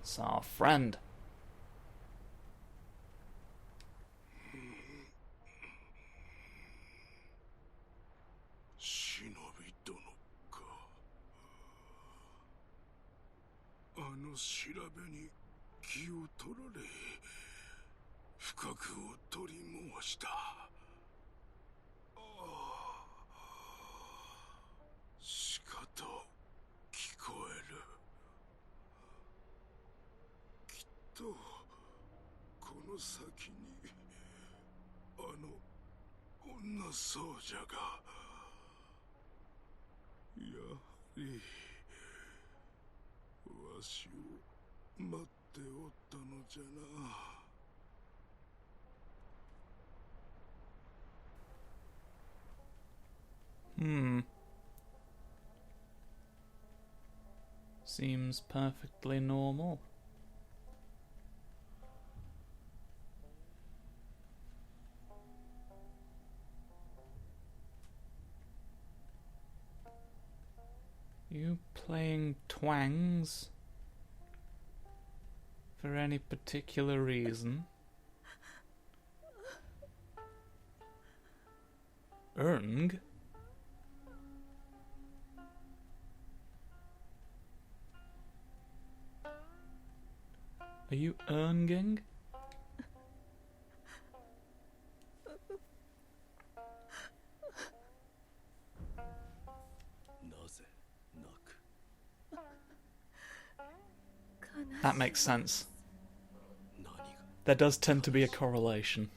It's our friend. Seems perfectly normal. You playing twangs? For any particular reason? Erng? Are you ernging? That makes sense. There does tend to be a correlation.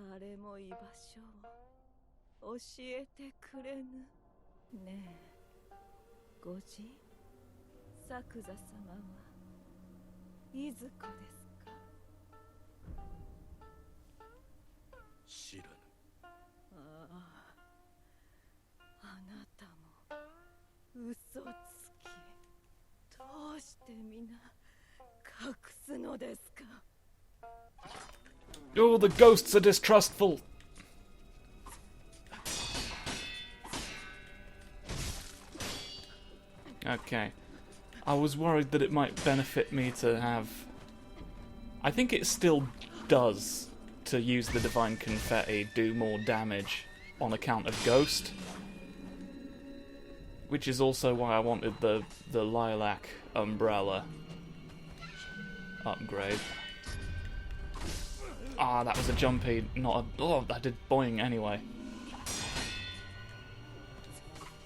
誰も居場所を教えてくれぬ。ねえ、ご人、作座様はいずこですか？知らぬ。ああ、あなたも嘘つき。どうして皆隠すのですか？ Oh, the ghosts are distrustful. Okay. I was worried that it might benefit me to have... I think it still does, to use the Divine Confetti, do more damage on account of Ghost. Which is also why I wanted the Lilac Umbrella upgrade. Ah, that was a jumpy, not a... Oh, that did boing anyway.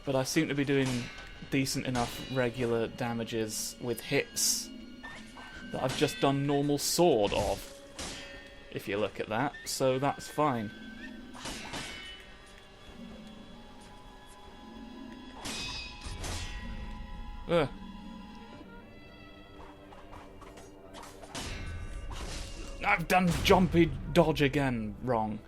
But I seem to be doing decent enough regular damages with hits that I've just done normal sword of, if you look at that, so that's fine. Ugh. I've done jumpy dodge again wrong.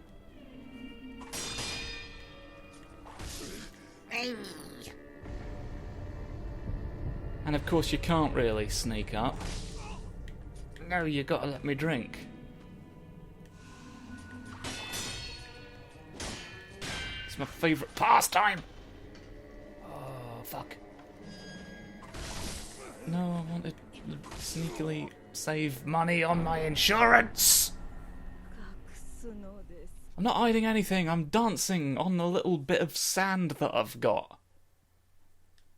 And of course you can't really sneak up. No, you gotta let me drink. It's my favourite pastime! Oh, fuck. No, I wanted to sneakily save money on my insurance! I'm not hiding anything, I'm dancing on the little bit of sand that I've got.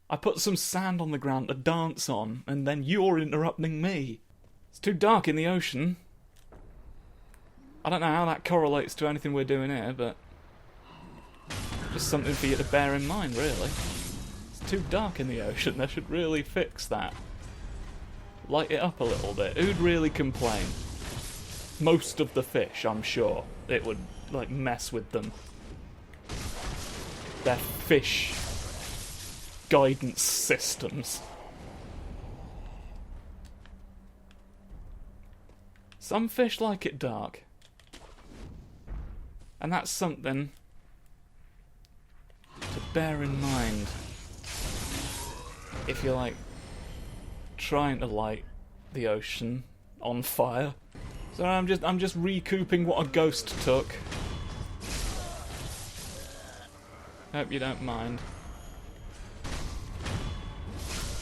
I put some sand on the ground to dance on, and then you're interrupting me. It's too dark in the ocean. I don't know how that correlates to anything we're doing here, but... just something for you to bear in mind, really. It's too dark in the ocean, they should really fix that. Light it up a little bit. Who'd really complain? Most of the fish, I'm sure. It would, like, mess with them. Their fish guidance systems. Some fish like it dark. And that's something to bear in mind if you're like trying to light the ocean on fire. So I'm just recouping what a ghost took. Hope you don't mind.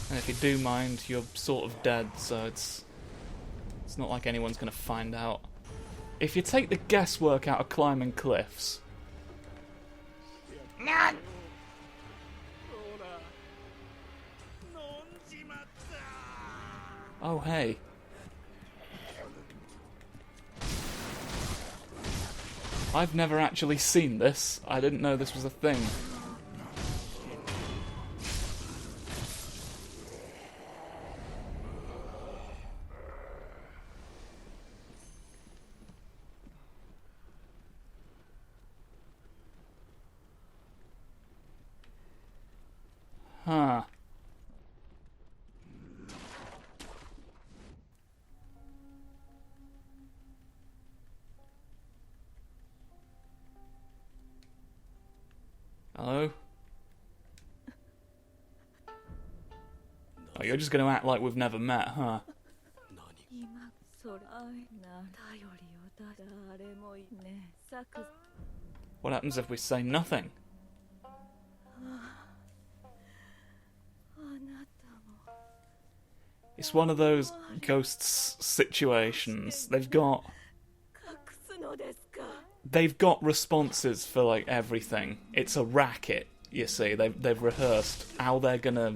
And if you do mind, you're sort of dead, so it's not like anyone's gonna find out. If you take the guesswork out of climbing cliffs... Oh, hey. I've never actually seen this. I didn't know this was a thing. Huh. Hello? Oh, you're just going to act like we've never met, huh? What happens if we say nothing? It's one of those ghosts situations. They've got responses for like everything. It's a racket, you see. They've rehearsed how they're gonna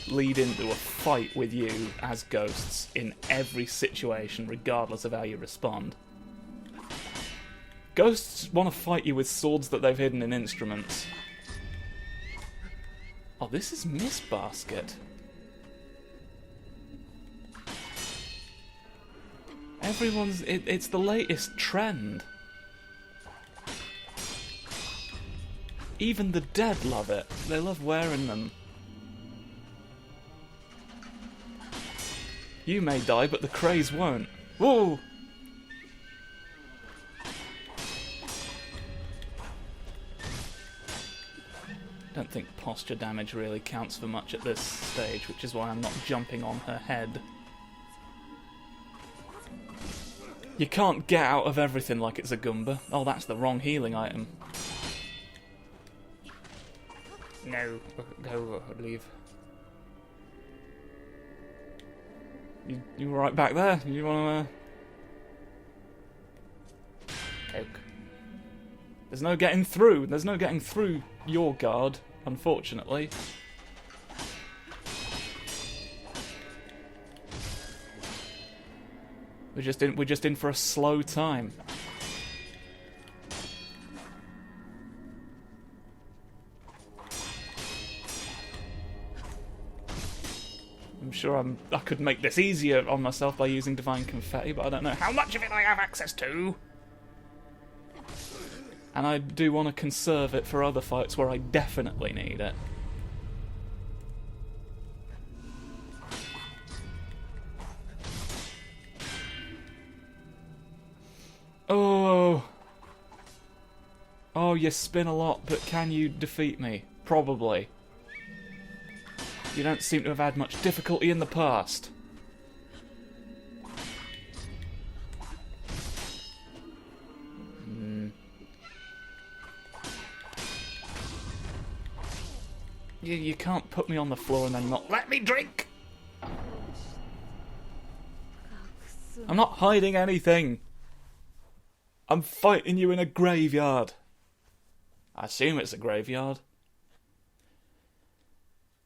lead into a fight with you as ghosts in every situation, regardless of how you respond. Ghosts want to fight you with swords that they've hidden in instruments. Oh, this is Miss Basket. It's the latest trend. Even the dead love it. They love wearing them. You may die, but the craze won't. Whoa! Don't think posture damage really counts for much at this stage, which is why I'm not jumping on her head. You can't get out of everything like it's a Goomba. Oh, that's the wrong healing item. No, go, leave. You were right back there. You wanna... Coke. There's no getting through. There's no getting through your guard, unfortunately. We're just in for a slow time. I'm sure I could make this easier on myself by using Divine Confetti, but I don't know how much of it I have access to. And I do want to conserve it for other fights where I definitely need it. Oh. Oh, you spin a lot, but can you defeat me? Probably. You don't seem to have had much difficulty in the past. You can't put me on the floor and then not let me drink! I'm not hiding anything! I'm fighting you in a graveyard. I assume it's a graveyard.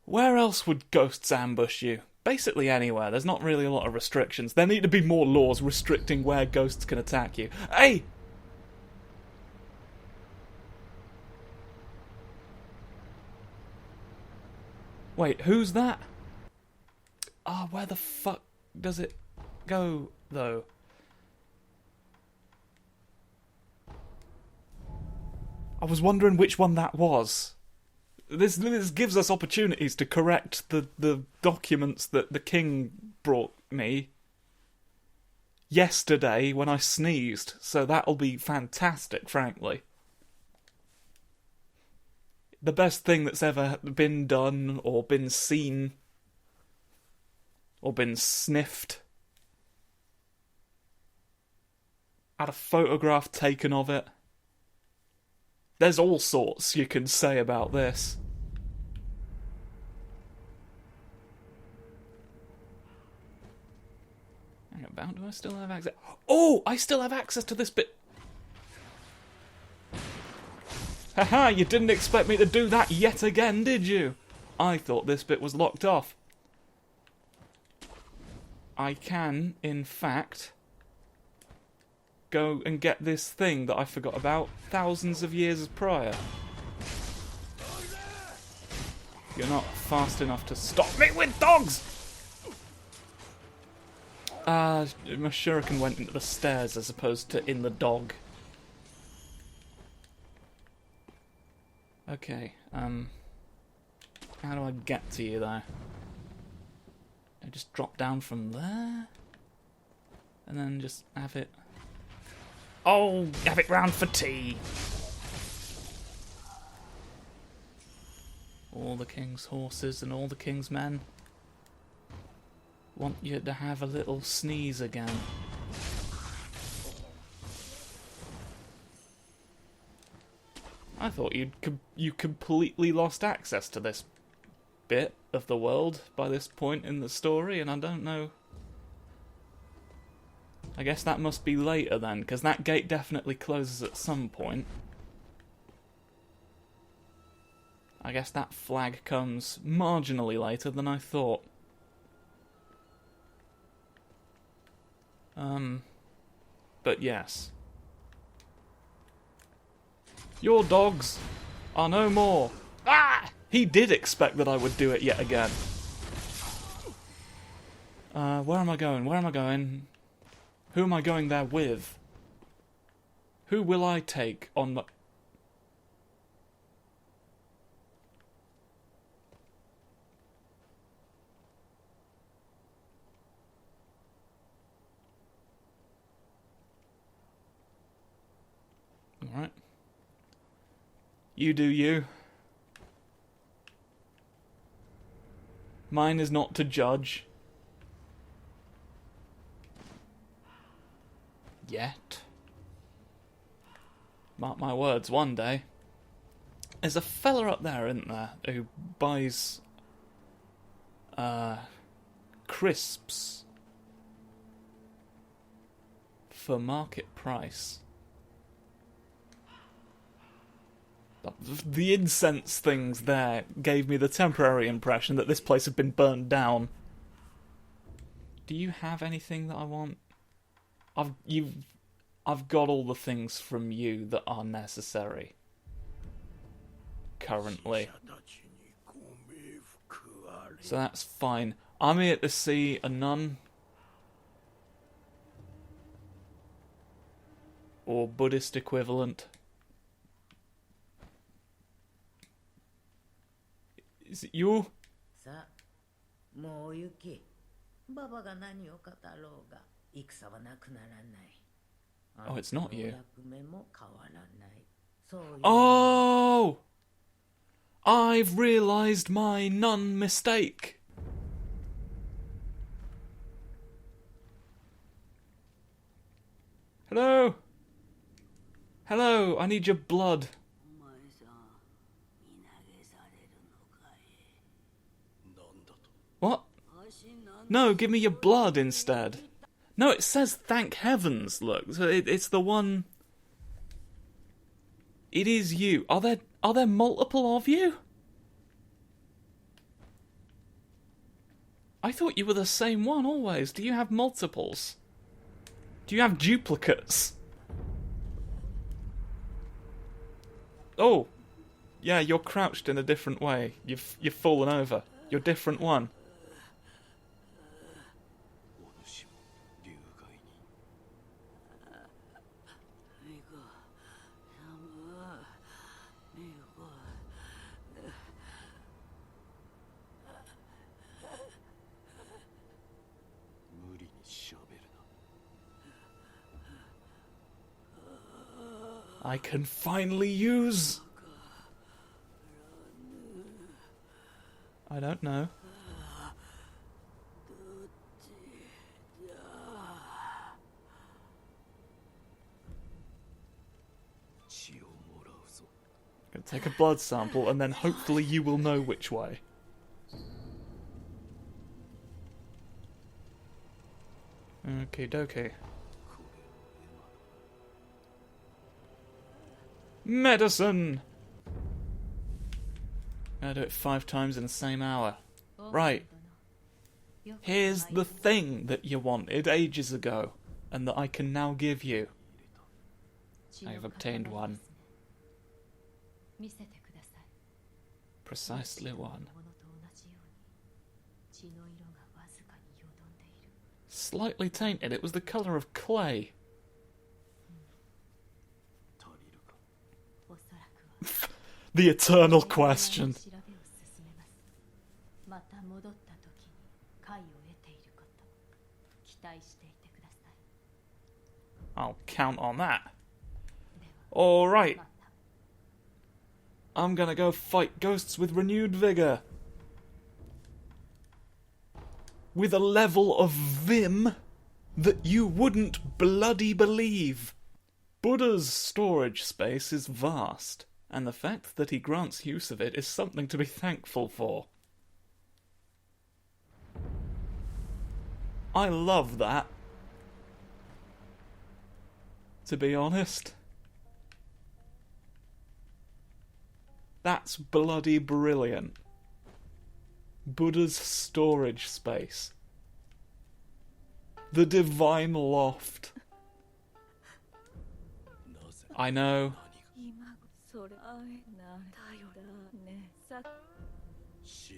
Where else would ghosts ambush you? Basically anywhere. There's not really a lot of restrictions. There need to be more laws restricting where ghosts can attack you. Hey! Wait, who's that? Ah, where the fuck does it go, though? I was wondering which one that was. This gives us opportunities to correct the documents that the king brought me. yesterday when I sneezed, so that'll be fantastic, frankly. The best thing that's ever been done, or been seen, or been sniffed. Had a photograph taken of it. There's all sorts you can say about this. Hang about, do I still have access? Oh, I still have access to this bit. Haha, you didn't expect me to do that yet again, did you? I thought this bit was locked off. I can, in fact, go and get this thing that I forgot about thousands of years prior. You're not fast enough to stop me with dogs! My shuriken went into the stairs as opposed to in the dog. Okay, how do I get to you though? I just drop down from there? And then just have it... Oh, have it round for tea! All the king's horses and all the king's men want you to have a little sneeze again. I thought you completely lost access to this bit of the world by this point in the story, and I don't know. I guess that must be later then, because that gate definitely closes at some point. I guess that flag comes marginally later than I thought. But yes. Your dogs are no more. Ah! He did expect that I would do it yet again. Where am I going? Where am I going? Who am I going there with? Who will I take on the... Alright. You do you. Mine is not to judge. Yet. Mark my words, one day. There's a fella up there, isn't there, who buys... crisps for market price. The incense things there gave me the temporary impression that this place had been burned down. Do you have anything that I want? I've got all the things from you that are necessary. Currently. So that's fine. I'm here to see a nun. Or Buddhist equivalent. Is it you? Oh, it's not you. Oh! I've realised my nun mistake. Hello? Hello, I need your blood. What? No, give me your blood instead. No, it says thank heavens, look. So it's the one... It is you. Are there multiple of you? I thought you were the same one always. Do you have multiples? Do you have duplicates? Oh. Yeah, you're crouched in a different way. You've fallen over. You're a different one. I can finally use... I don't know. Gonna take a blood sample and then hopefully you will know which way. Okie dokie. Medicine! Gotta do it 5 times in the same hour. Right. Here's the thing that you wanted ages ago, and that I can now give you. I have obtained one. Precisely one. Slightly tainted, it was the colour of clay. The eternal question. I'll count on that. Alright. I'm gonna go fight ghosts with renewed vigour. With a level of vim that you wouldn't bloody believe. Buddha's storage space is vast, and the fact that he grants use of it is something to be thankful for. I love that. To be honest. That's bloody brilliant. Buddha's storage space. The divine loft. I know.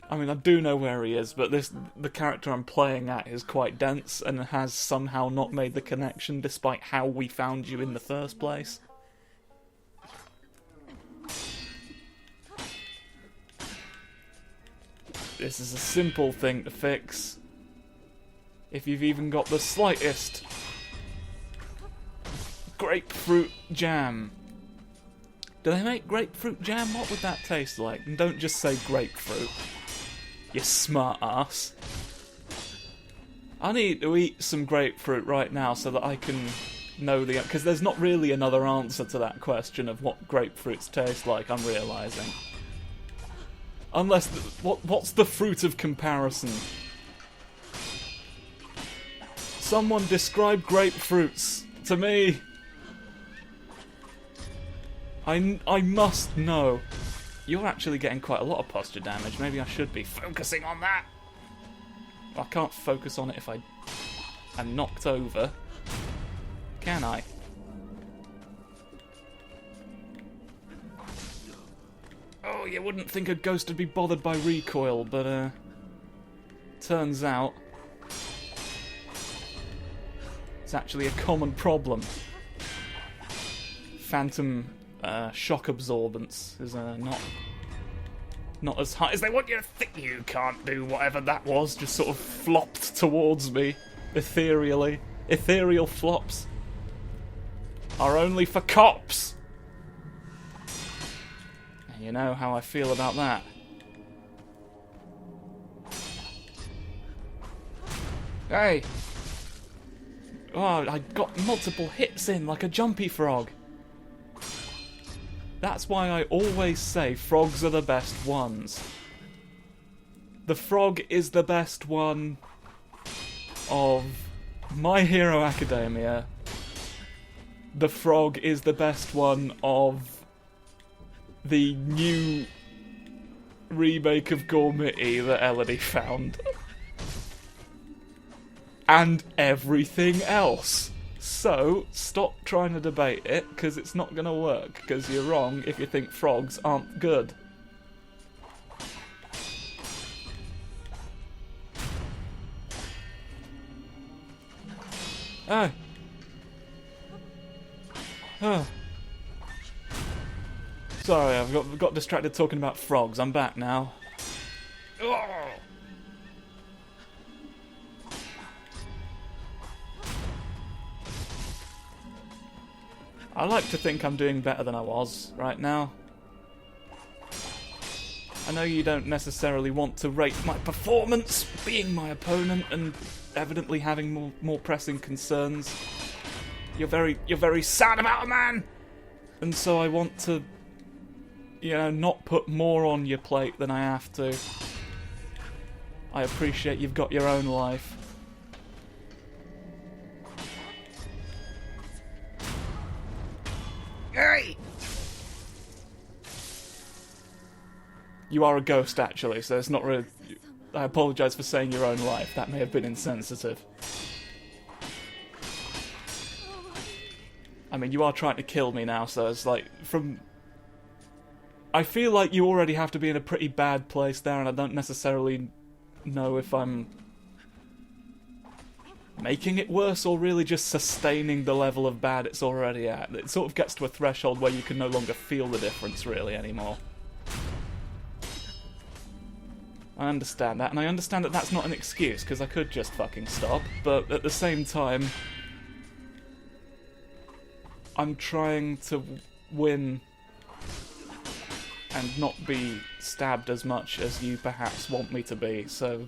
I mean, I do know where he is, but the character I'm playing at is quite dense and has somehow not made the connection despite how we found you in the first place. This is a simple thing to fix. If you've even got the slightest grapefruit jam. Do they make grapefruit jam? What would that taste like? And don't just say grapefruit. You smart ass. I need to eat some grapefruit right now so that I can know the... Because there's not really another answer to that question of what grapefruits taste like, I'm realising. Unless... What's the fruit of comparison? Someone describe grapefruits to me. I must know. You're actually getting quite a lot of posture damage. Maybe I should be focusing on that. I can't focus on it if I am knocked over. Can I? Oh, you wouldn't think a ghost would be bothered by recoil, but turns out it's actually a common problem. Phantom shock absorbance is not as high as they want you to think. You can't do whatever that was, just sort of flopped towards me ethereally. Ethereal flops are only for cops. And you know how I feel about that. Hey! Oh, I got multiple hits in like a jumpy frog. That's why I always say frogs are the best ones. The frog is the best one of My Hero Academia. The frog is the best one of the new remake of Gormity that Elodie found. And everything else. So, stop trying to debate it, because it's not going to work, because you're wrong if you think frogs aren't good. Oh. Oh. Sorry, I've got distracted talking about frogs. I'm back now. Oh. I like to think I'm doing better than I was right now. I know you don't necessarily want to rate my performance, being my opponent and evidently having more pressing concerns. You're very sad about it, man! And so I want to, you know, not put more on your plate than I have to. I appreciate you've got your own life. Hey! You are a ghost, actually, so it's not really... I apologise for saying your own life. That may have been insensitive. I mean, you are trying to kill me now, so it's like, from... I feel like you already have to be in a pretty bad place there, and I don't necessarily know if I'm making it worse or really just sustaining the level of bad it's already at. It sort of gets to a threshold where you can no longer feel the difference, really, anymore. I understand that, and I understand that that's not an excuse, because I could just fucking stop, but at the same time, I'm trying to win and not be stabbed as much as you perhaps want me to be, so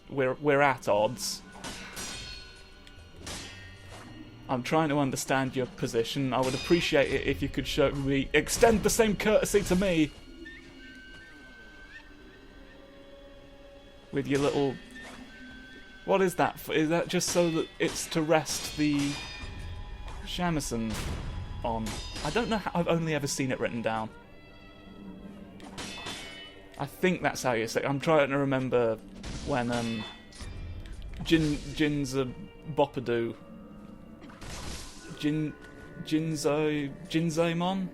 we're at odds. I'm trying to understand your position. I would appreciate it if you could extend the same courtesy to me. With your little... What is that? Is that just so that it's to rest the shamisen on? I don't know how... I've only ever seen it written down. I think that's how you say it. I'm trying to remember when Jinza Boppadoo... Jinzaemon?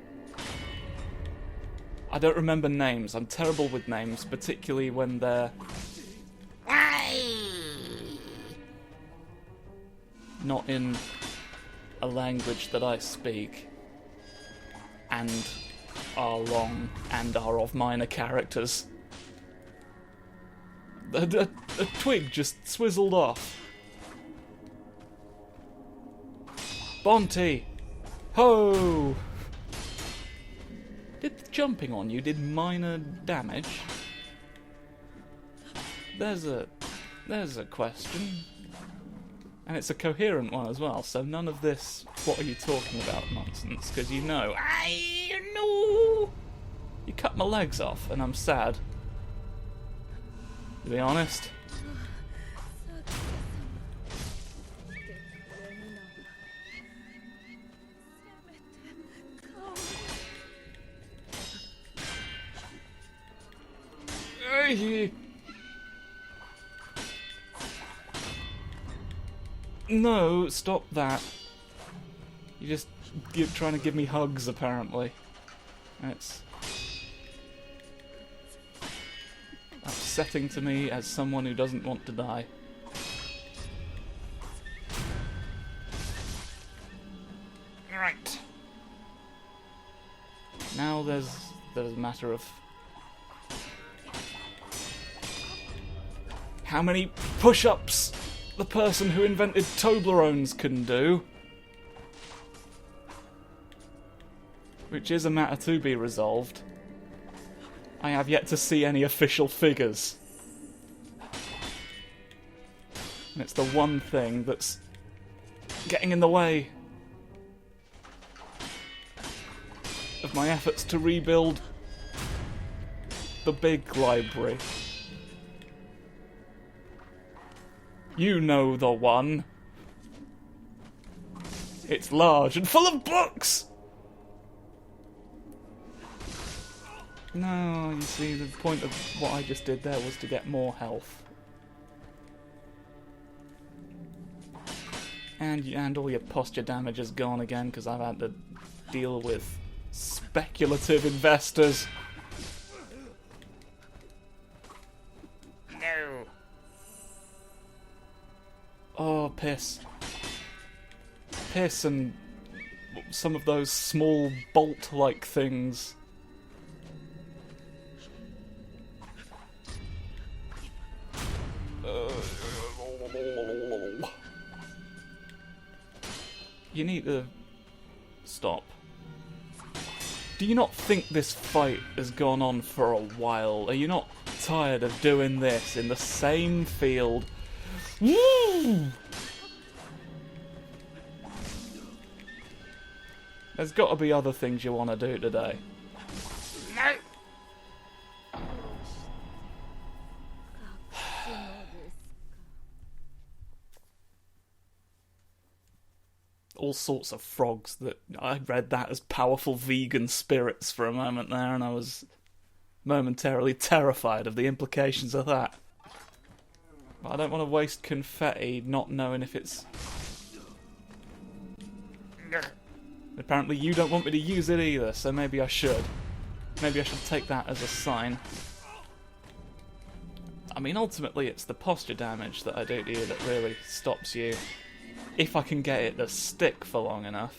I don't remember names. I'm terrible with names, particularly when they're... not in a language that I speak, and are long, and are of minor characters. A twig just swizzled off. Bonte! Ho! Did the jumping on you did minor damage? There's a question. And it's a coherent one as well, so none of this "what are you talking about" nonsense, because you know. I know! You cut my legs off, and I'm sad. To be honest. No, stop that. You're trying to give me hugs, apparently. It's upsetting to me as someone who doesn't want to die. Right. Now there's a matter of how many push-ups the person who invented Toblerones can do. Which is a matter to be resolved. I have yet to see any official figures. And it's the one thing that's getting in the way of my efforts to rebuild the big library. You know the one. It's large and full of books! No, you see, the point of what I just did there was to get more health. And all your posture damage is gone again, because I've had to deal with speculative investors. No. Oh, piss. Piss and some of those small bolt-like things. You need to Stop. Do you not think this fight has gone on for a while? Are you not tired of doing this in the same field? Woo! There's got to be other things you want to do today. No! All sorts of frogs that I read that as powerful vegan spirits for a moment there, and I was momentarily terrified of the implications of that. But I don't want to waste confetti not knowing if it's... Apparently you don't want me to use it either, so maybe I should. Maybe I should take that as a sign. I mean, ultimately it's the posture damage that I do to you that really stops you. If I can get it to stick for long enough.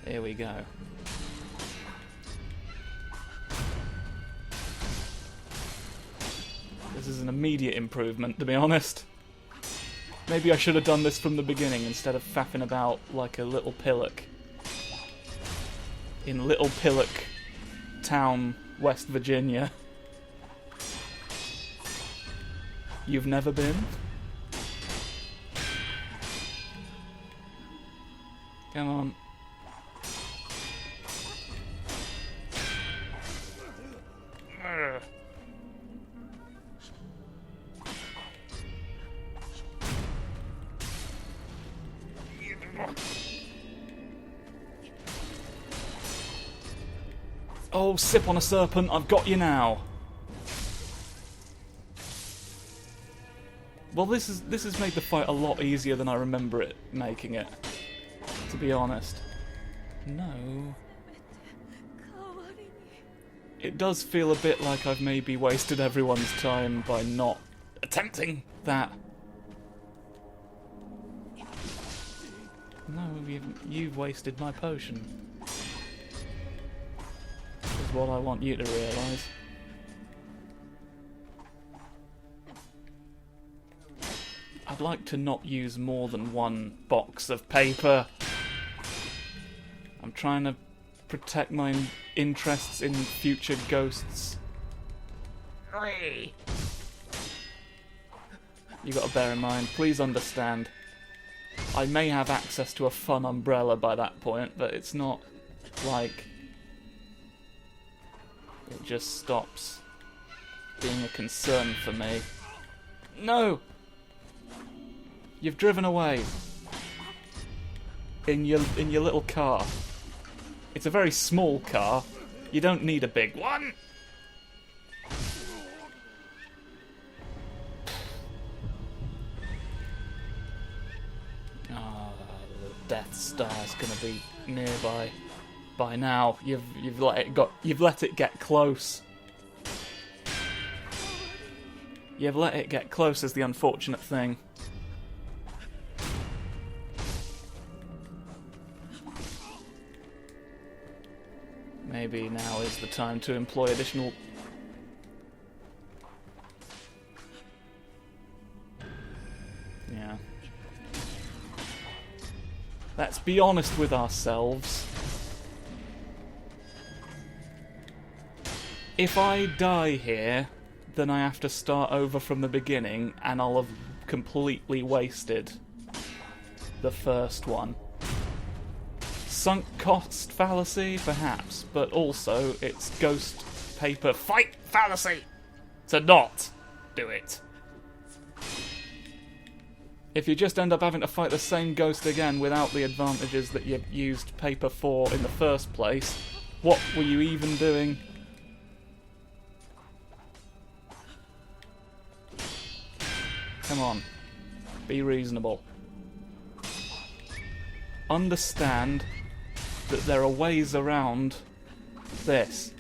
Here we go. This is an immediate improvement, to be honest. Maybe I should have done this from the beginning instead of faffing about like a little pillock. In Little Pillock Town, West Virginia. You've never been? Come on. Oh, sip on a serpent, I've got you now. Well, this has made the fight a lot easier than I remember it making it, to be honest. No. It does feel a bit like I've maybe wasted everyone's time by not attempting that. No, you've wasted my potion. Is what I want you to realise. I'd like to not use more than one box of paper. I'm trying to protect my interests in future ghosts. You gotta bear in mind, please understand, I may have access to a fun umbrella by that point, but it's not like it just stops being a concern for me. No! You've driven away in your little car. It's a very small car. You don't need a big one. The Death Star's gonna be nearby by now. You've let it get close. You've let it get close is the unfortunate thing. Maybe now is the time to employ additional... Yeah. Let's be honest with ourselves. If I die here, then I have to start over from the beginning, and I'll have completely wasted the first one. Sunk cost fallacy, perhaps, but also it's ghost paper fight fallacy to not do it. If you just end up having to fight the same ghost again without the advantages that you used paper for in the first place, what were you even doing? Come on, be reasonable. Understand that there are ways around this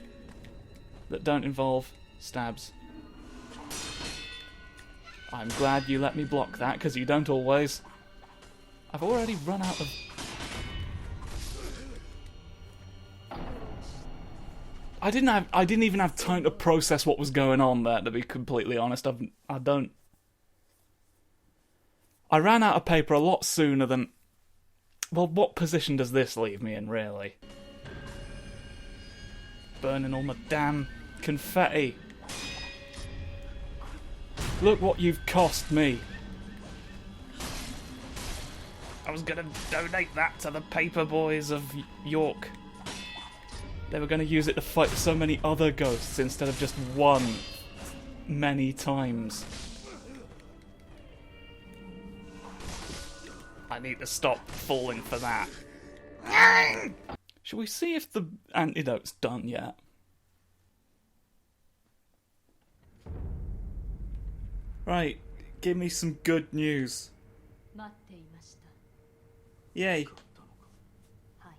that don't involve stabs. I'm glad you let me block that, because you don't always. I've already run out of... I didn't even have time to process what was going on there, to be completely honest. I ran out of paper a lot sooner than Well, what position does this leave me in, really? Burning all my damn confetti. Look what you've cost me. I was gonna donate that to the paper boys of York. They were gonna use it to fight so many other ghosts instead of just one many times. I need to stop falling for that. Shall we see if the antidote's done yet? Right, give me some good news. 待っていました。 Yay. はい。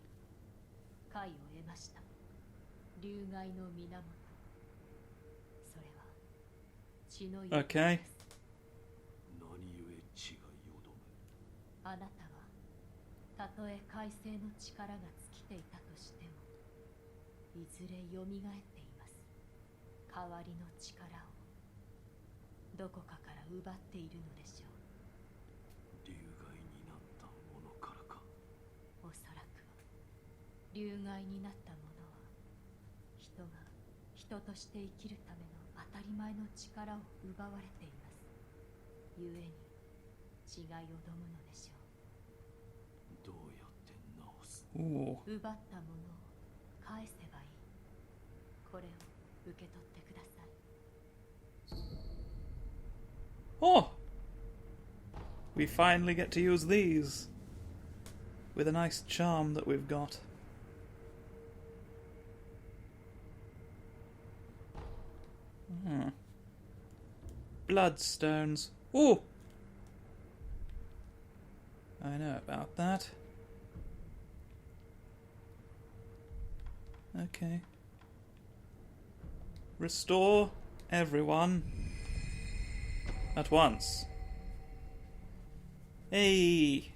解を得ました。流害の源。それは血の色です。 Okay. 何故血がよどむ。あなたはたとえ海星の力が尽きていたとしても、いずれ蘇っています。代わりの力をどこかから奪っているのでしょう。流害になったものからか。おそらくは流害になったものは人が人として生きるための当たり前の力を奪われています。故に血がよどむのでしょう。どうやって直す。 Ooh. 奪ったものを返せばいい。これを受け取ってください。 Oh! We finally get to use these. With a nice charm that we've got. Bloodstones. Ooh! I know about that. Okay. Restore everyone at once. Hey!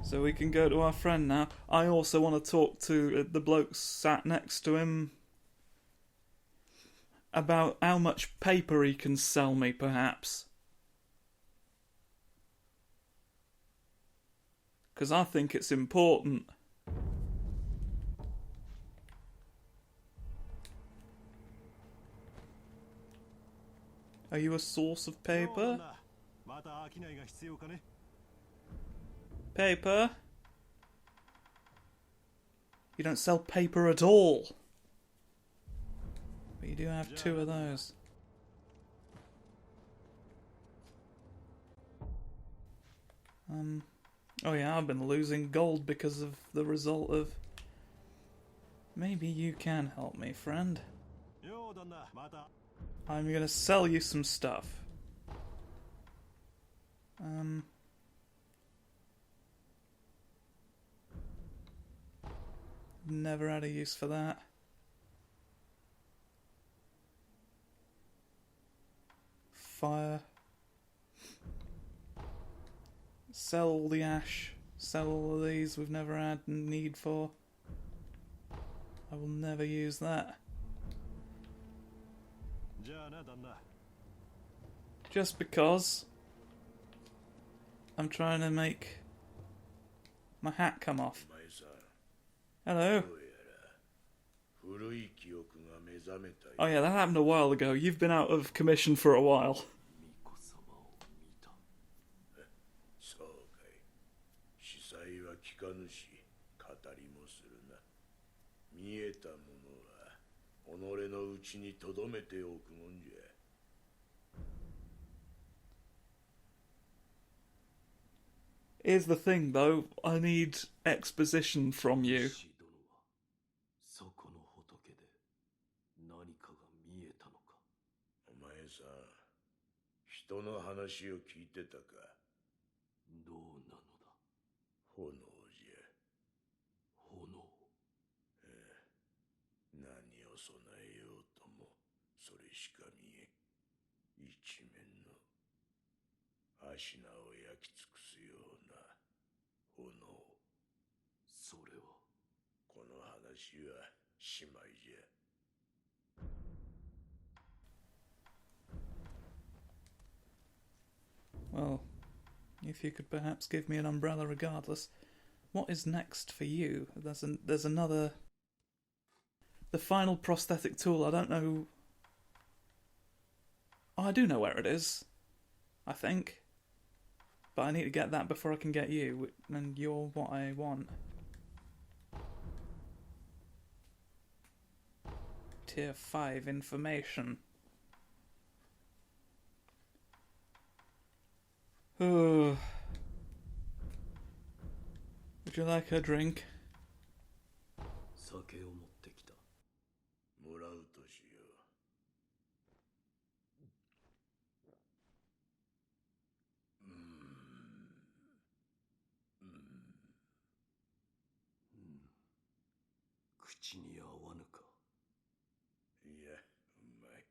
So we can go to our friend now. I also want to talk to the bloke sat next to him about how much paper he can sell me, perhaps. Because I think it's important. Are you a source of paper? Paper? You don't sell paper at all. But you do have 2 of those. Oh yeah, I've been losing gold because of the result of... Maybe you can help me, friend. I'm gonna sell you some stuff. Never had a use for that. Fire. Sell all the ash. Sell all of these we've never had need for. I will never use that. Just because I'm trying to make my hat come off. Hello. Oh yeah, that happened a while ago. You've been out of commission for a while. Here's the thing though, I need exposition from you. そこの仏で何かが見えたのか。お前さん、人の話を聞いてたか。どうなのだ。炎じゃ。炎。何を備えようとも、それしか見え。一面の足名を焼き尽くすような炎。それは。この話はしまいじゃ。Well, if you could perhaps give me an umbrella regardless. What is next for you? There's another... The final prosthetic tool, I don't know... Oh, I do know where it is. I think. But I need to get that before I can get you, and you're what I want. Tier 5 information. Oh. Would you like a drink? 酒を持ってきた。もらうとしよう。口に合わぬか。いや、うまい。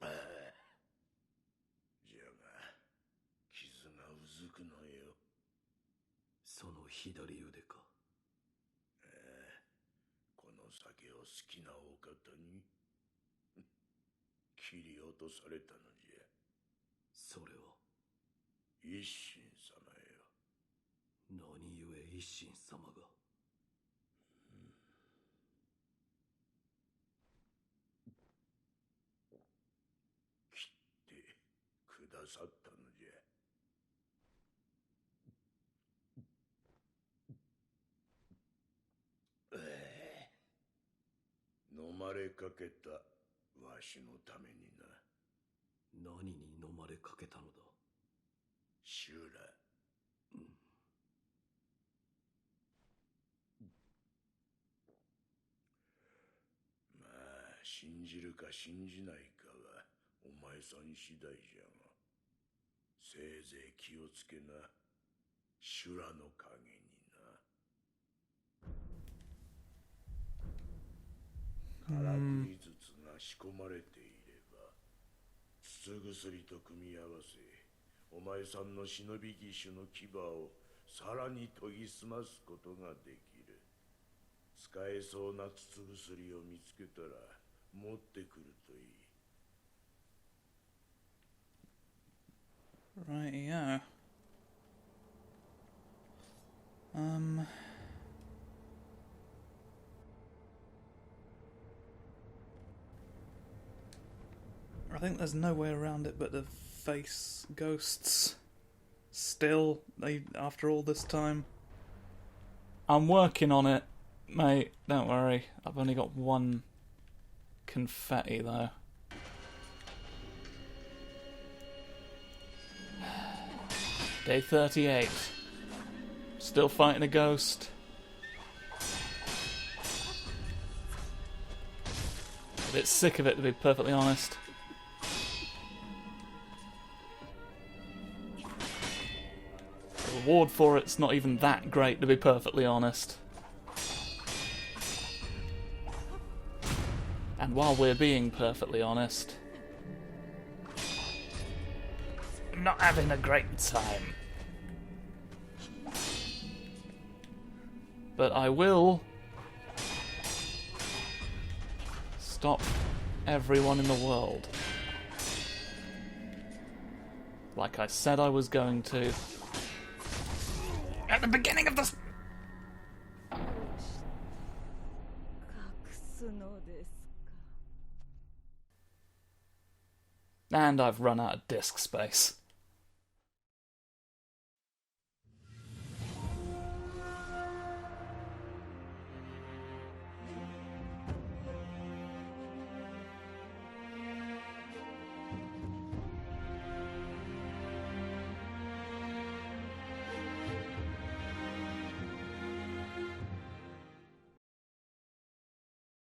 ああ。じゃが、傷がうずくのよ。その左腕か。ああ、この酒を好きなお方に切り落とされたのじゃ。それは一心様よ。何故一心様が。切ってくださったのじゃ。飲まれかけたわしのためにな。何に飲まれかけたのだ。修羅。まあ信じるか信じないかはお前さん次第じゃが、せいぜい気をつけな。修羅の影にな。からくりずつが仕込まれていれば、筒薬と組み合わせ、お前さんの忍び義手の牙をさらに研ぎ澄ますことができる。使えそうな筒薬を見つけたら持ってくるといい。Right, yeah. I think there's no way around it but to face ghosts. Still, after all this time. I'm working on it, mate. Don't worry. I've only got one confetti, though. Day 38. Still fighting a ghost. A bit sick of it, to be perfectly honest. The reward for it's not even that great, to be perfectly honest. And while we're being perfectly honest, I'm not having a great time. But I will stop everyone in the world. Like I said I was going to. At the beginning of this... 隠すのですか。 And I've run out of disk space.